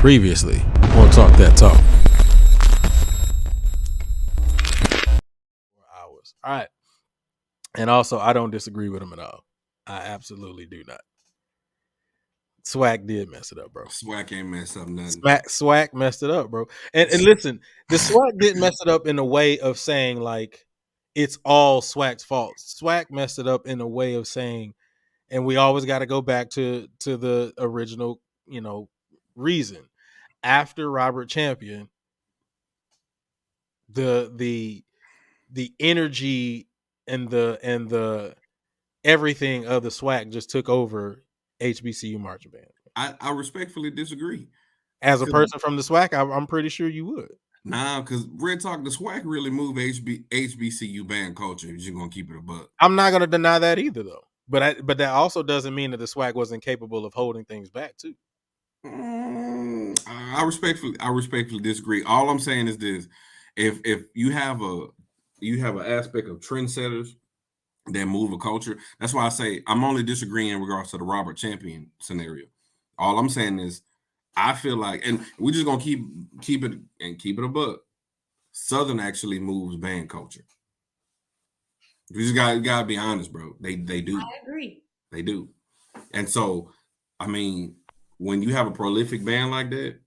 Previously, on Talk That Talk. Hours. All right. And also, I don't disagree with him at all. I absolutely do not. SWAC did mess it up, bro. SWAC ain't messed up nothing. SWAC messed it up, bro. And listen, the SWAC didn't mess it up in a way of saying like it's all SWAC's fault. SWAC messed it up in a way of saying, and we always got to go back to the original, reason. After Robert Champion, the energy and the everything of the SWAC just took over HBCU marching band. I respectfully disagree. As a person from the SWAC, I'm pretty sure you would. Nah, because Red Talk, the SWAC really moved HBCU band culture. If you're gonna keep it a buck, I'm not gonna deny that either, though. But that also doesn't mean that the SWAC wasn't capable of holding things back too. I respectfully disagree. All I'm saying is this: if you have an aspect of trendsetters that move a culture, that's why I say I'm only disagreeing in regards to the Robert Champion scenario. All I'm saying is I feel like, and we're just gonna keep it a buck. Southern actually moves band culture. You just gotta be honest, bro. They do. I agree. They do. And so, I mean, when you have a prolific band like that,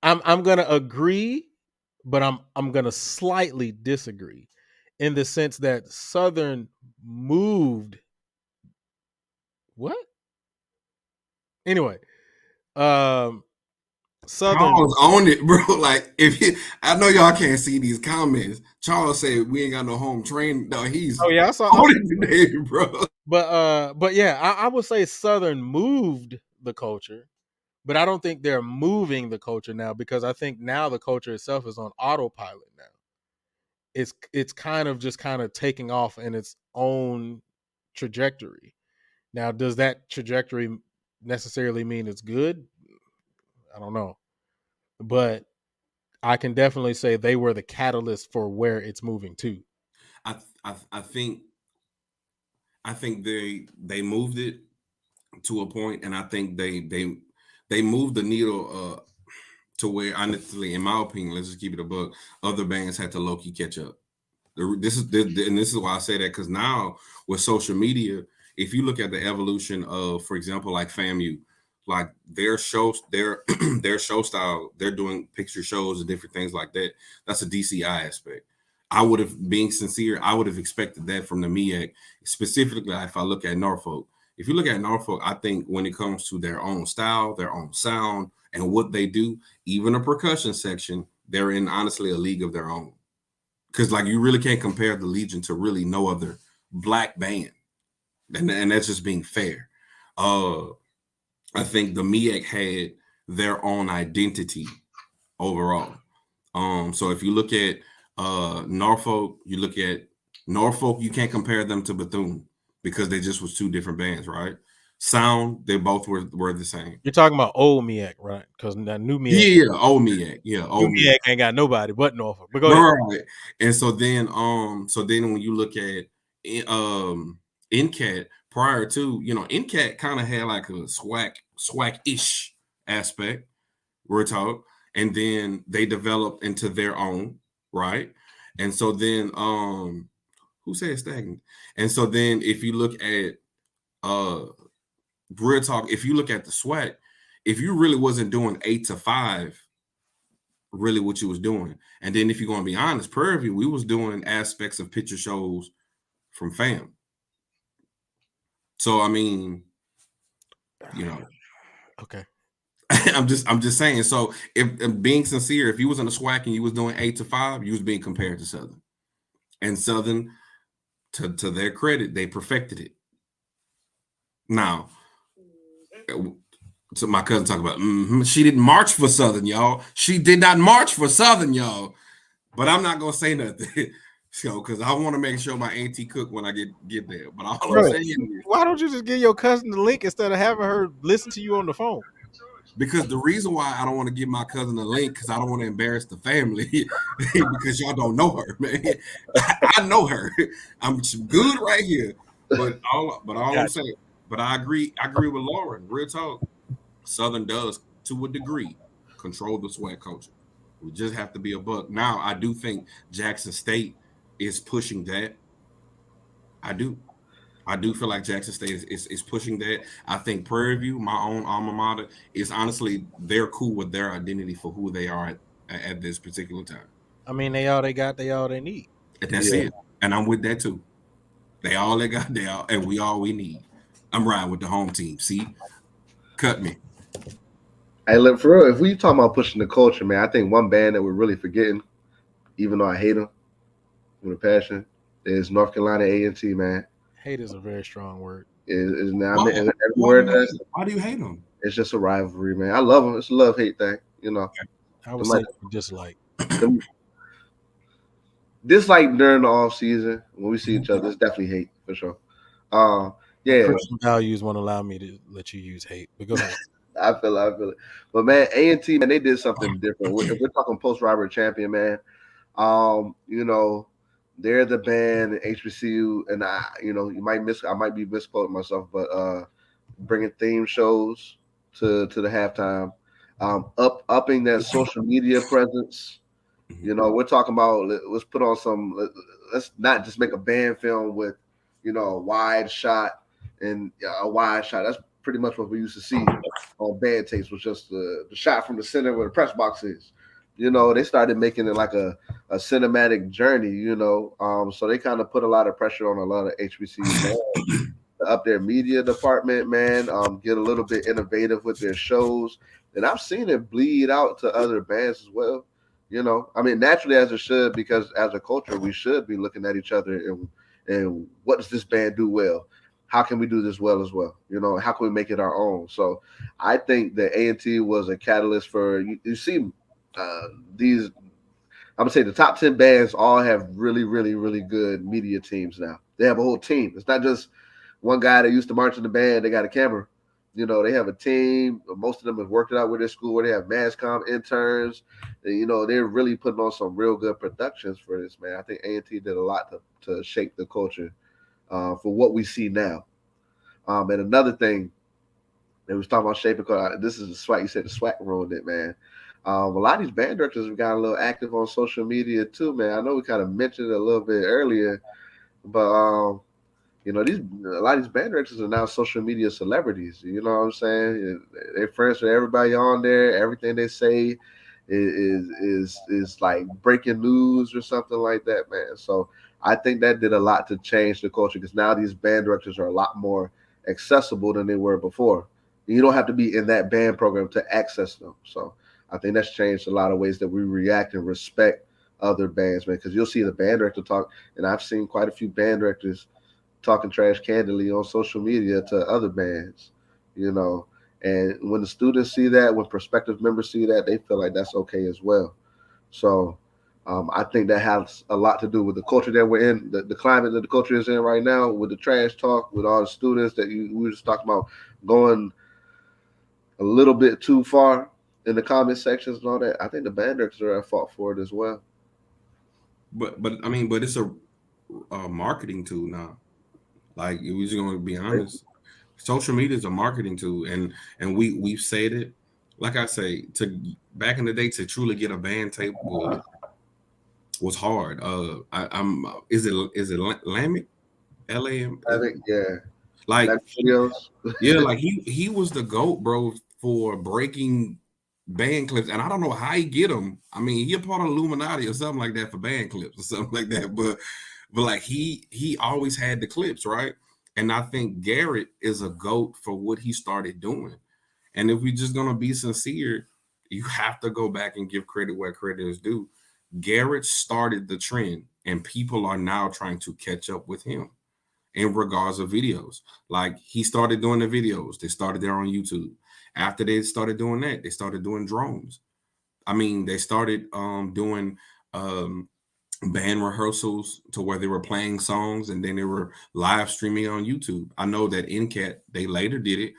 I'm gonna agree, but I'm gonna slightly disagree in the sense that Southern moved. What? Anyway, Southern Charles owned it, bro. Like, I know y'all can't see these comments. Charles said we ain't got no home train. No, he's I saw it today, bro. But yeah, I would say Southern moved the culture, but I don't think they're moving the culture now because I think now the culture itself is on autopilot now. It's kind of taking off in its own trajectory. Now, does that trajectory necessarily mean it's good? I don't know. But I can definitely say they were the catalyst for where it's moving to. I think they moved it to a point, and I think they moved the needle to where, honestly, in my opinion, let's just keep it a buck, other bands had to low-key catch up. This is why I say that, because now with social media, if you look at the evolution of, for example, like FAMU, like their shows, their show style, they're doing picture shows and different things like that. That's a DCI aspect. I would have, being sincere, I would have expected that from the MEAC, specifically if I look at Norfolk. If you look at Norfolk, I think when it comes to their own style, their own sound, and what they do, even a percussion section, they're in, honestly, a league of their own. Because, like, you really can't compare the Legion to really no other black band. And that's just being fair. I think the MEAC had their own identity overall. So if you look at Norfolk, you can't compare them to Bethune because they just was two different bands, right? Sound, they both were the same. You're talking about old MEAC, right? Because that new MEAC, yeah, old MEAC, old MEAC ain't got nobody but Norfolk. But go right. Ahead. And so then when you look at NCAT, prior to, NCAT kind of had like a SWAC-ish aspect, we're taught, and then they developed into their own, right? And so then who said stagnant? And so then if you look at real talk, if you look at the SWAC, if you really wasn't doing 8 to 5, really what you was doing, and then if you're going to be honest, Prairie View, we was doing aspects of picture shows from FAM. So I mean, okay. I'm just saying. So if being sincere, if you was in a SWAC and you was doing 8 to 5, you was being compared to Southern, and Southern, to their credit, they perfected it. Now, so my cousin talk about, she didn't march for Southern, y'all. She did not march for Southern, y'all. But I'm not gonna say nothing, because I want to make sure my auntie cook when I get there. But all I'm saying is, why don't you just give your cousin the link instead of having her listen to you on the phone? Because the reason why I don't want to give my cousin a link, because I don't want to embarrass the family, because y'all don't know her, man. I know her. I'm good right here. But all I'm saying, but I agree with Lauren. Real talk. Southern does, to a degree, control the SWAC culture. We just have to be a buck. Now, I do think Jackson State is pushing that. I do. I do feel like Jackson State is pushing that. I think Prairie View, my own alma mater, is honestly, they're cool with their identity for who they are at this particular time. I mean, they all they got, they all they need. And that's it. And I'm with that too. They all they got, they all, and we all we need. I'm riding with the home team. See, cut me. Hey, look, for real, if we talking about pushing the culture, man, I think one band that we're really forgetting, even though I hate them with a passion, is North Carolina A&T, man. Hate is a very strong word. Is now Why, every why, word do that's, why do you hate them? it's just a rivalry, man. I love them. It's a love-hate thing, you know. I would say dislike. Dislike during the off season when we see each other, it's definitely hate for sure. Yeah, Christian values won't allow me to let you use hate. But go ahead. I feel it. But man, A&T, man, they did something different. If we're talking post-Robert champion, man, you know, they're the band HBCU, and I might be misquoting myself, but bringing theme shows to the halftime, upping that social media presence. You know, we're talking about let's put on some. Let's not just make a band film with, you know, a wide shot and a wide shot. That's pretty much what we used to see on band tapes, was just the shot from the center where the press box is. You know, they started making it like a cinematic journey. You know, so they kind of put a lot of pressure on a lot of HBCU bands to up their media department, man. Get a little bit innovative with their shows, and I've seen it bleed out to other bands as well. You know, I mean, naturally as it should, because as a culture, we should be looking at each other and what does this band do well? How can we do this well as well? You know, how can we make it our own? So I think that A&T was a catalyst for, you see, these, I'm gonna say the top 10 bands all have really, really, really good media teams now. They have a whole team. It's not just one guy that used to march in the band, they got a camera. You know, they have a team. Most of them have worked it out with their school where they have mass comm interns. And, you know, they're really putting on some real good productions for this, man. I think A&T did a lot to shape the culture for what we see now. And another thing, they was talking about shaping, this is the SWAC. You said the SWAC ruined it, man. A lot of these band directors have gotten a little active on social media too, man. I know we kind of mentioned it a little bit earlier, but you know, a lot of these band directors are now social media celebrities. You know what I'm saying? They're friends with everybody on there. Everything they say is like breaking news or something like that, man. So I think that did a lot to change the culture, because now these band directors are a lot more accessible than they were before. You don't have to be in that band program to access them. So I think that's changed a lot of ways that we react and respect other bands, man. Because you'll see the band director talk, and I've seen quite a few band directors talking trash candidly on social media to other bands, you know. And when the students see that, when prospective members see that, they feel like that's okay as well. So I think that has a lot to do with the culture that we're in, the climate that the culture is in right now, with the trash talk, with all the students that we were just talking about going a little bit too far in the comment sections and all that. I think the band directors are at fault for it as well. But I mean, but it's a marketing tool now. Like, we're just going to be honest, social media is a marketing tool, and we've said it. Like I say, to back in the day, to truly get a band tape was hard. I'm is it Lamick? LAM? I think, yeah. Like, videos. yeah, like he was the GOAT, bro, for breaking band clips, and I don't know how he get them. I mean, he a part of Illuminati or something like that for band clips or something like that, but like he always had the clips, right? And I think Garrett is a GOAT for what he started doing. And if we're just gonna be sincere, you have to go back and give credit where credit is due. Garrett started the trend, and people are now trying to catch up with him in regards of videos. Like, he started doing the videos. They started there on YouTube. After they started doing that, they started doing drones. I mean, they started doing band rehearsals to where they were playing songs, and then they were live streaming on YouTube. I know that NCAT, they later did it,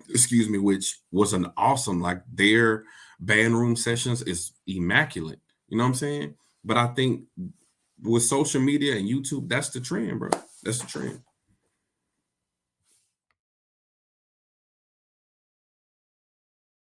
excuse me, which was an awesome, like, their band room sessions is immaculate. You know what I'm saying? But I think with social media and YouTube, that's the trend, bro. That's the trend.